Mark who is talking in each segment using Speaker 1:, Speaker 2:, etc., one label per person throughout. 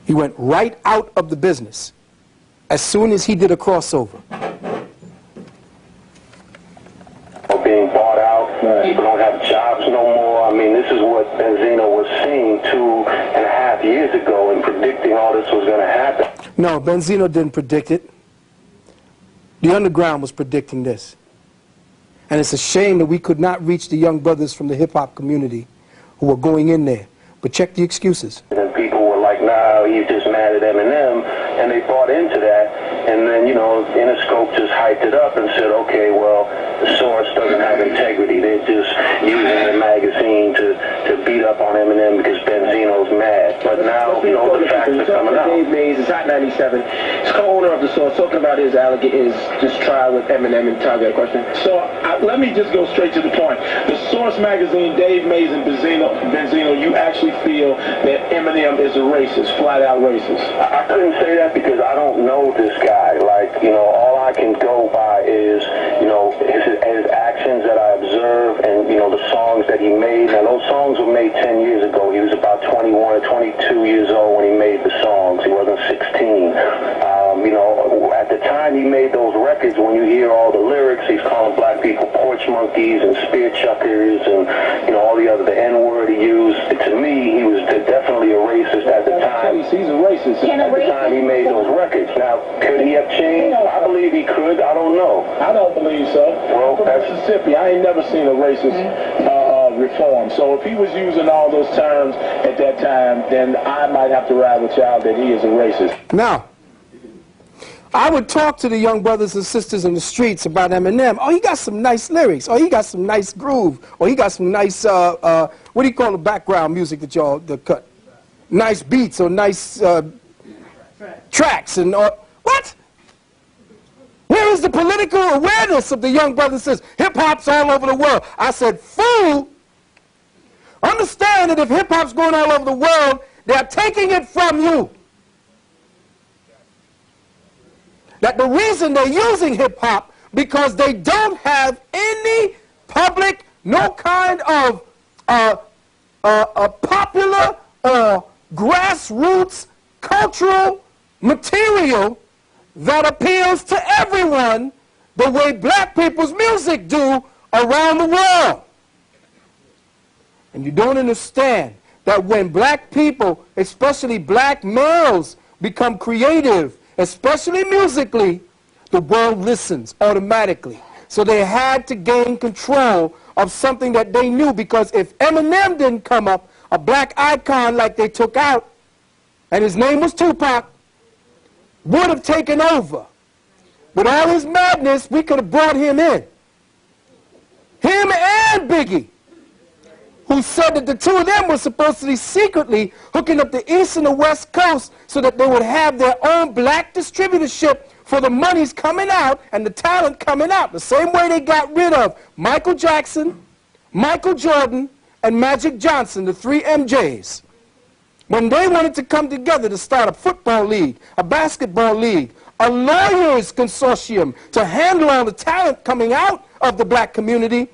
Speaker 1: He went right out of the business as soon as he did a crossover.
Speaker 2: Being bought out, people don't have jobs no more. I mean, this is what Benzino was saying 2.5 years ago and predicting all this was going to happen.
Speaker 1: No, Benzino didn't predict it. The underground was predicting this. And it's a shame that we could not reach the young brothers from the hip-hop community who were going in there. But check the excuses.
Speaker 2: And people were like, nah, he's just mad at Eminem, and they bought into that. And then, you know, Interscope just hyped it up and said, okay, well, the source doesn't have integrity. They're just using the magazine to beat up on Eminem because Benzino's mad. But now, you know, the facts are coming out.
Speaker 3: Dave Mays is Hot 97. He's co-owner of the source, talking about his this trial with Eminem. And Todd, got a question?
Speaker 4: So let me just go straight to the point. The Source magazine, Dave Mays and Benzino, you actually feel that Eminem is a racist, flat out racist?
Speaker 2: I couldn't say that because I don't know this guy. Like, you know, all I can go by is, you know, his actions that I observe and, you know, the songs that he made. Now, those songs were made 10 years ago. He was about 21 or 22 years old when he made the songs. He wasn't 16. You know, at the time he made those records, when you hear all the lyrics, he's calling black people porch monkeys and spear chuckers and, you know, all the N-word he used. To me, he was definitely a racist at the time.
Speaker 4: He's a racist.
Speaker 2: At the time he made those records. Now, could he have changed? I believe he could. I don't know.
Speaker 4: I don't believe so.
Speaker 2: Well,
Speaker 4: from Mississippi, I ain't never seen a racist reform. So if he was using all those terms at that time, then I might have to ride with y'all that he is a racist.
Speaker 1: Now, I would talk to the young brothers and sisters in the streets about Eminem. Oh, he got some nice lyrics. Oh, he got some nice groove. Or he got some nice, what do you call the background music that y'all cut? Nice beats or nice tracks and what? Where is the political awareness of the young brothers and sisters? Hip-hop's all over the world. I said, fool, understand that if hip-hop's going all over the world, they're taking it from you. That the reason they're using hip-hop because they don't have any public, no kind of popular or grassroots cultural material that appeals to everyone the way black people's music do around the world. And you don't understand that when black people, especially black males, become creative, especially musically, the world listens automatically. So they had to gain control of something that they knew, because if Eminem didn't come up, a black icon like they took out, and his name was Tupac, would have taken over. With all his madness, we could have brought him in. Him and Biggie, who said that the two of them were supposed to be secretly hooking up the East and the West Coast so that they would have their own black distributorship for the monies coming out and the talent coming out. The same way they got rid of Michael Jackson, Michael Jordan, and Magic Johnson, the three MJs. When they wanted to come together to start a football league, a basketball league, a lawyers consortium to handle all the talent coming out of the black community,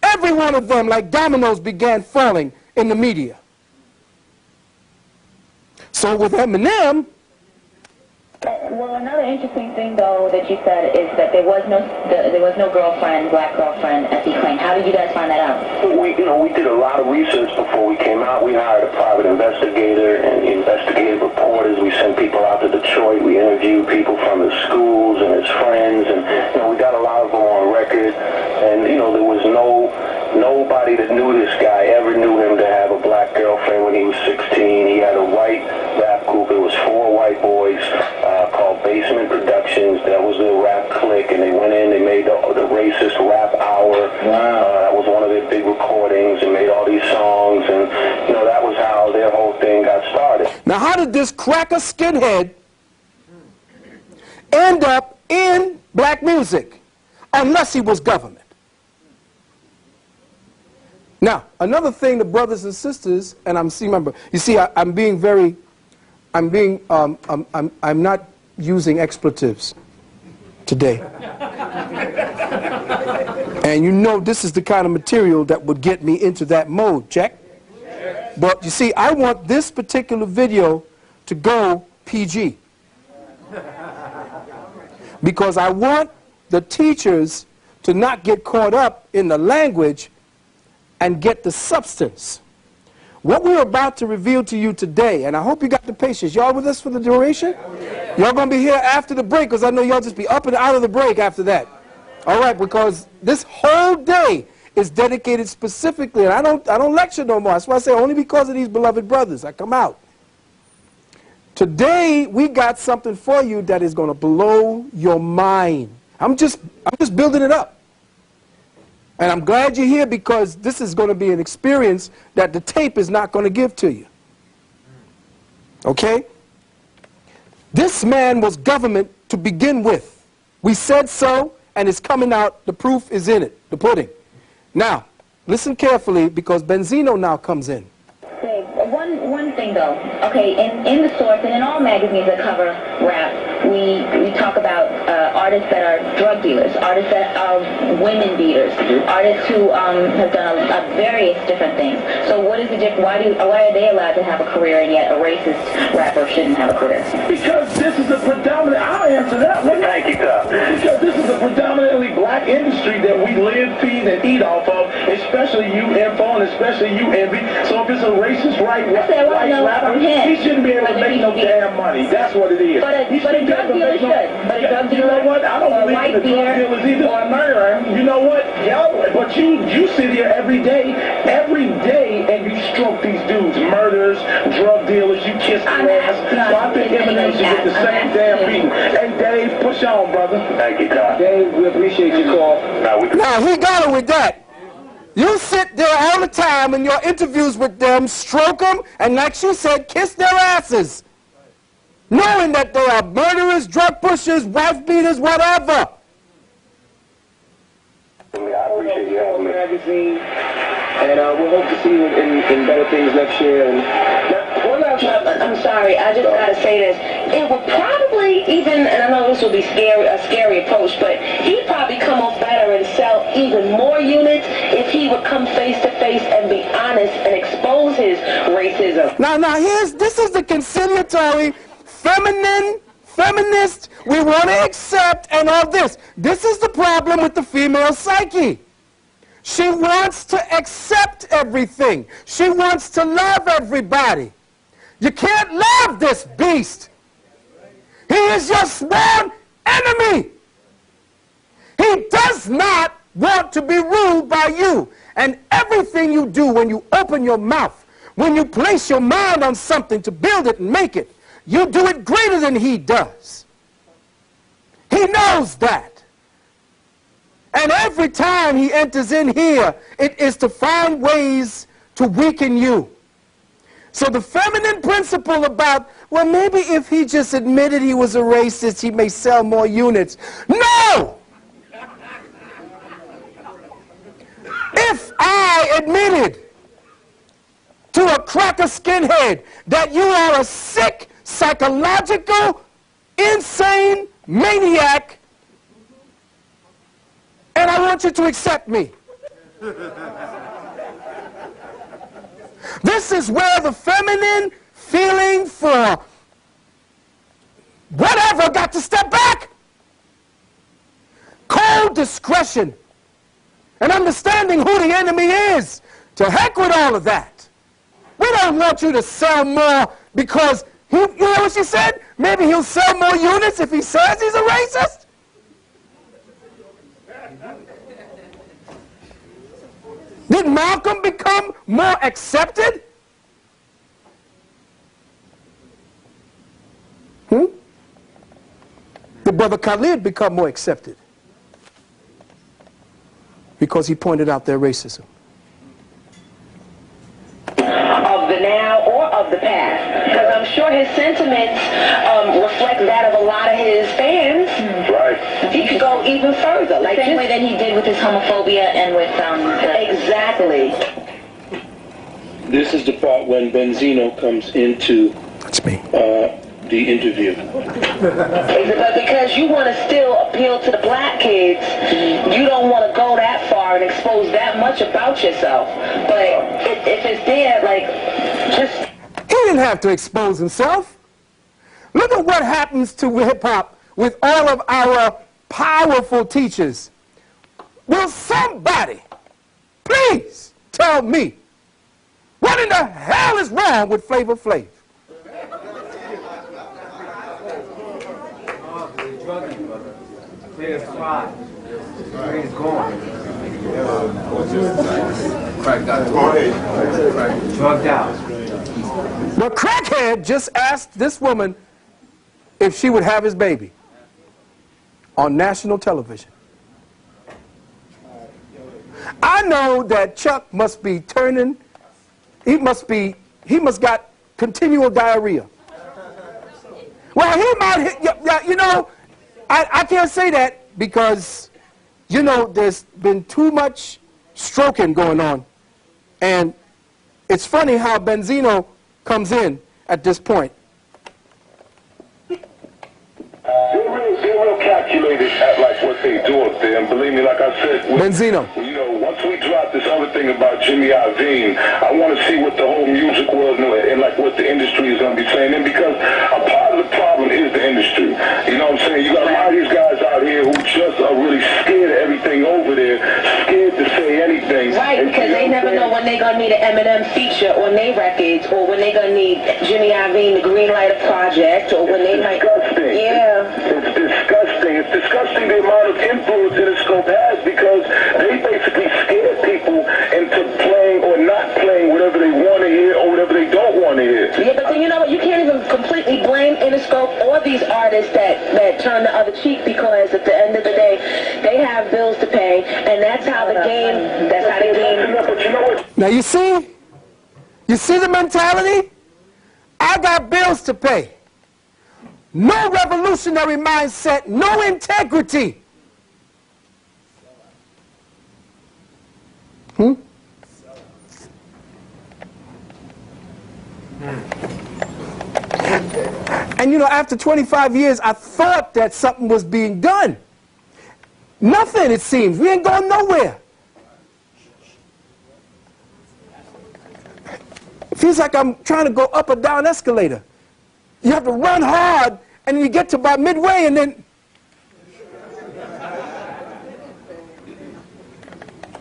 Speaker 1: every one of them, like dominoes, began falling in the media. So with Eminem...
Speaker 5: Well, another interesting thing, though, that you said is that there was no girlfriend, black girlfriend, as he claimed. How did you guys find that out?
Speaker 2: We did a lot of research before we came out. We hired a private investigator and investigative reporters. We sent people out to Detroit. We interviewed people from his schools and his friends, and we got a lot of them on record. And there was nobody that knew this guy ever knew him to have a black girlfriend when he was 16. He had a white rap group. It was 4 white boys called Basement Productions. That was their rap clique, and they went in, they made the racist rap hour.
Speaker 4: Wow.
Speaker 2: That was one of their big recordings, and made all these songs, and that was how their whole thing got started.
Speaker 1: Now, how did this cracker skinhead end up in black music unless he was government? Now, another thing, the brothers and sisters, and I'm not using expletives today. And this is the kind of material that would get me into that mode, check? But you see, I want this particular video to go PG. Because I want the teachers to not get caught up in the language and get the substance. What we're about to reveal to you today, and I hope you got the patience. Y'all with us for the duration? Y'all going to be here after the break, because I know y'all just be up and out of the break after that. All right, because this whole day is dedicated specifically, and I don't lecture no more. That's why I say only because of these beloved brothers I come out. Today, we got something for you that is going to blow your mind. I'm just building it up. And I'm glad you're here, because this is going to be an experience that the tape is not going to give to you. Okay? This man was government to begin with. We said so, and it's coming out. The proof is in it, the pudding. Now, listen carefully, because Benzino now comes in.
Speaker 5: Dave, one thing though, okay, in the source and in all magazines that cover rap, we talk about artists that are drug dealers, artists that are women beaters, artists who have done a various different things. So what is the difference? Why are they allowed to have a career and yet a racist rapper shouldn't have a career?
Speaker 4: Because this is a predominant, I'll answer that one.
Speaker 2: Thank you, sir.
Speaker 4: Because this is a predominantly black industry that we live, feed, and eat off of, especially you, Info, and especially you, Envy. So if it's a racist white rapper, he shouldn't be able to make no damn money. That's what it is.
Speaker 5: But a drug dealer should. But a drug dealer,
Speaker 4: you know what? I don't believe in the drug dealers either. Or a murderer. You know what? But you sit here every day, and you stroke these dudes, murderers, drug dealers, you kiss their ass. So I think Eminem should get the same damn beating. Hey, Dave, push on, brother.
Speaker 2: Thank you, Doc.
Speaker 3: Dave, we appreciate your call.
Speaker 1: Now, he got it with that. You sit there all the time in your interviews with them, stroke them, and like she said, kiss their asses. Knowing that they are murderers, drug pushers, wife beaters, whatever.
Speaker 2: I appreciate you having me.
Speaker 3: Magazine, and we'll hope to see you in better things next year. And
Speaker 6: One last time, I'm sorry, I just gotta say this. It would probably even, and I know this will be a scary approach, but he'd probably come off better and sell even more units if he would come face to face and be honest and expose his racism.
Speaker 1: Now, this is the conciliatory, feminist, we want to accept, and all this. This is the problem with the female psyche. She wants to accept everything. She wants to love everybody. You can't love this beast. He is your sworn enemy. He does not want to be ruled by you. And everything you do when you open your mouth, when you place your mind on something to build it and make it, you do it greater than he does. He knows that. And every time he enters in here, it is to find ways to weaken you. So the feminine principle about, well, maybe if he just admitted he was a racist, he may sell more units. No! If I admitted to a cracker skinhead that you are a sick, psychological, insane maniac, and I want you to accept me. This is where the feminine feeling for whatever got to step back. Cold discretion and understanding who the enemy is. To heck with all of that. We don't want you to sell more because, you know what she said? Maybe he'll sell more units if he says he's a racist. Did Malcolm become more accepted? Did Brother Khalid become more accepted? Because he pointed out their racism.
Speaker 6: Of the now or of the past, because I'm sure his sentiments reflect that of a lot of his fans.
Speaker 2: Right.
Speaker 6: He could go even further, like
Speaker 5: Same way that he did with his homophobia and with
Speaker 6: exactly.
Speaker 3: this is the part when Benzino comes into
Speaker 1: That's me.
Speaker 3: The interview.
Speaker 6: But because you want to still appeal to the black kids, you don't want to go that far and expose that much about yourself. But if it's there, like, just...
Speaker 1: He didn't have to expose himself. Look at what happens to hip-hop with all of our powerful teachers. Will somebody please tell me what in the hell is wrong with Flavor Flav? But Crackhead just asked this woman if she would have his baby on national television. I know that Chuck must be turning, he must got continual diarrhea. Well, he might, you know, I can't say that because, you know, there's been too much stroking going on. And it's funny how Benzino comes in at this point.
Speaker 2: They're real calculated at like what they do up there, and believe me, like I said,
Speaker 1: Benzino.
Speaker 2: You know, once we drop this other thing about Jimmy Iovine, I want to see what the whole music world and like what the industry is going to be saying. And because a part of the problem is the industry. You know what I'm saying? You got a lot of these guys out here who just are really scared of everything over there, scared to say anything.
Speaker 6: Right, because they never know when they're going to need an Eminem feature on their records, or when they're going to need Jimmy Iovine, the Greenlighter Project, or when they might... Yeah.
Speaker 2: It's disgusting. It's disgusting the amount of influence Interscope has because they basically scare people into playing or not playing whatever they want to hear or whatever they don't want to hear.
Speaker 6: Yeah, but then you know what? You can't even completely blame Interscope or these artists that turn the other cheek because at the end of the day, they have bills to pay, and that's how the game. That's how the game.
Speaker 2: But you know what?
Speaker 1: Now you see the mentality? I got bills to pay. No revolutionary mindset, no integrity. And you know, after 25 years, I thought that something was being done. Nothing, it seems. We ain't going nowhere. It feels like I'm trying to go up or down escalator. You have to run hard, and then you get to about midway, and then...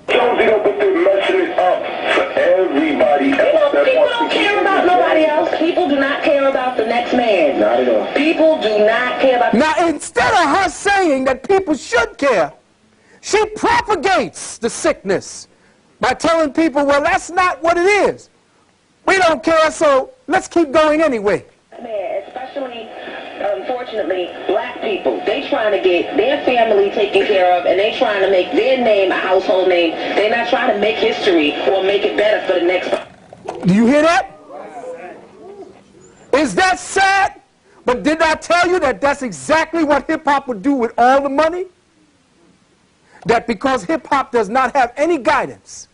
Speaker 2: Jonesy, but they're messing it up for everybody else.
Speaker 6: People don't care about nobody else. People do not care about the next man.
Speaker 2: Not at all.
Speaker 6: People do not care about...
Speaker 1: Now, instead of her saying that people should care, she propagates the sickness by telling people, well, that's not what it is. We don't care, so let's keep going anyway.
Speaker 6: Man, especially, unfortunately, black people. They trying to get their family taken care of, and they trying to make their name a household name. They're not trying to make history or make it better for the next...
Speaker 1: Do you hear that? Is that sad? But did I tell you that that's exactly what hip-hop would do with all the money? That because hip-hop does not have any guidance,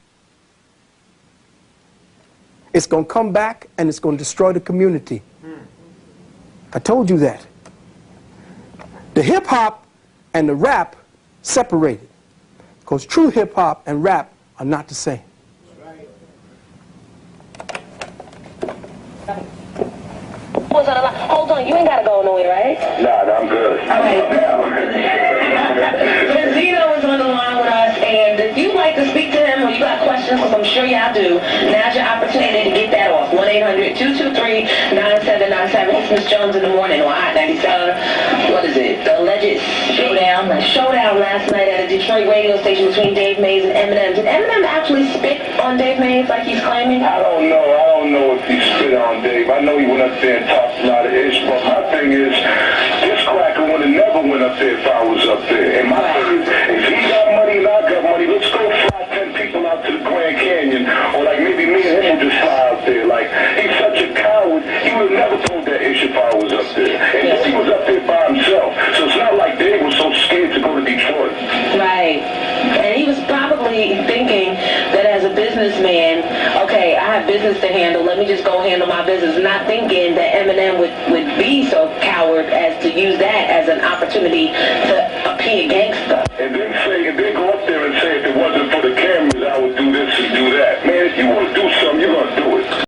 Speaker 1: it's going to come back and it's going to destroy the community. I told you that. The hip-hop and the rap separated. Because true hip-hop and rap are not the same.
Speaker 6: Hold on, you ain't got to go nowhere, right?
Speaker 2: Nah, I'm good.
Speaker 6: Zeno is on the line with us, and if you'd like to speak to him or you got questions, because I'm sure y'all do, now's your opportunity to get that off. 1-800-223-9797. It's Miss Jones in the morning on Hot 97. What is it? The alleged showdown last night at a Detroit radio station between Dave Mays and Eminem. Did Eminem actually spit on Dave Mays like he's claiming?
Speaker 2: I don't know if he spit on Dave. I know he went up there and talked a lot of ish, but my thing is, this cracker would have never went up there if I was up there. And my thing is, if he got money and I got money, let's go fly 10 people out to the Grand Canyon, or like maybe me and him will just fly out there. Like, he's such a coward, he would have never told that ish if I was up there. And he was up there by himself, so it's not like Dave was so scared to go to Detroit.
Speaker 6: Right. And he was probably thinking that as a businessman, okay, I have business to handle, let me just go handle my business, not thinking that Eminem would be so coward as to use that as an opportunity to appear gangster.
Speaker 2: And then go up there and say if it wasn't